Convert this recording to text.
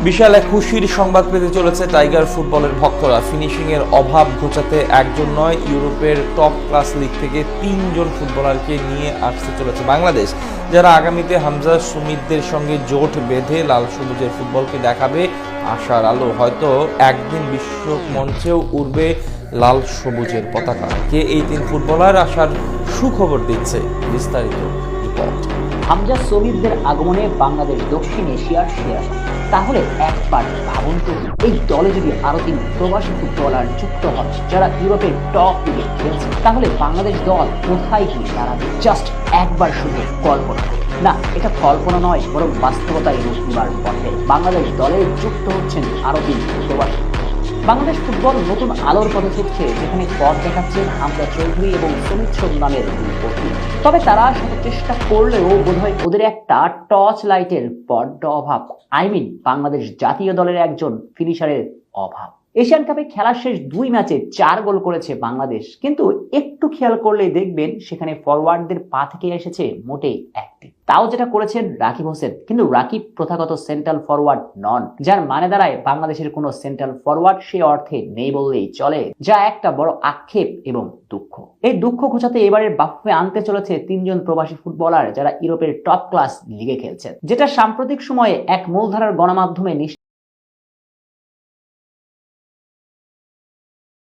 বিশাল এক খুশির সংবাদ পেতে চলেছে টাইগার ফুটবলের ভক্তরা। ফিনিশিং এর অভাব ঘোচাতে একজন নয়, ইউরোপের টপ ক্লাস লিগ থেকে 3জন ফুটবলারকে নিয়ে আসতে চলেছে বাংলাদেশ, যারা আগামীতে হামজা সুমিতদের সঙ্গে জোট বেঁধে লাল সবুজের ফুটবলকে দেখাবে আশার আলো। হয়তো একদিন বিশ্ব মঞ্চেও উড়বে লাল সবুজের পতাকা। কে এই 3 ফুটবলার, আশার সুখবর দিচ্ছে বিস্তারিত রিপোর্ট। হামজা সুমিতদের আগমনে বাংলাদেশ দক্ষিণ এশিয়ার সেরা। তাহলে একবার ভাবুন তো, এই দলে যদি আরো 3 প্রবাসী ফুটবলার যুক্ত হয় যারা ইউরোপের টপ লিগে খেলছে, তাহলে বাংলাদেশ দল কোথায় গিয়ে দাঁড়াবে? জাস্ট একবার শুধু কল্পনা। না, এটা কল্পনা নয়, বরং বাস্তবতায় রূপ নেবার পথে বাংলাদেশ দলে যুক্ত হচ্ছেন আরো 3 প্রবাসী। বাংলাদেশ ফুটবল নতুন আলোর পথে ছুটছে, যেখানে পথ দেখাচ্ছেন হামজা চৌধুরী এবং সুমিত সোম নামের 2 কর্মী। তবে তারা শত চেষ্টা করলেও বোধহয় ওদের একটা টর্চ লাইটের বড্ড অভাব। বাংলাদেশ জাতীয় দলের একজন ফিনিশারের অভাব। এশিয়ান কাপে খেলার শেষ 2 ম্যাচে 4 গোল করেছে বাংলাদেশ, কিন্তু একটু খেয়াল করলেই দেখবেন সেখানে ফরওয়ার্ডদের পা থেকে এসেছে মোটেই একটি। তাও যেটা করেছেন রাকিব হোসেন, কিন্তু রাকিব প্রথাগত সেন্ট্রাল ফরওয়ার্ড নন, যার মানে দাঁড়ায় বাংলাদেশের কোনো সেন্ট্রাল ফরওয়ার্ড সে অর্থে নেই বললেই চলে, যা একটা বড় আক্ষেপ এবং দুঃখ। এই দুঃখ ঘোচাতে এবারের বাফুফে আনতে চলেছে 3জন প্রবাসী ফুটবলার যারা ইউরোপের টপ ক্লাস লিগে খেলছেন, যেটা সাম্প্রতিক সময়ে এক মূলধারার গণমাধ্যমে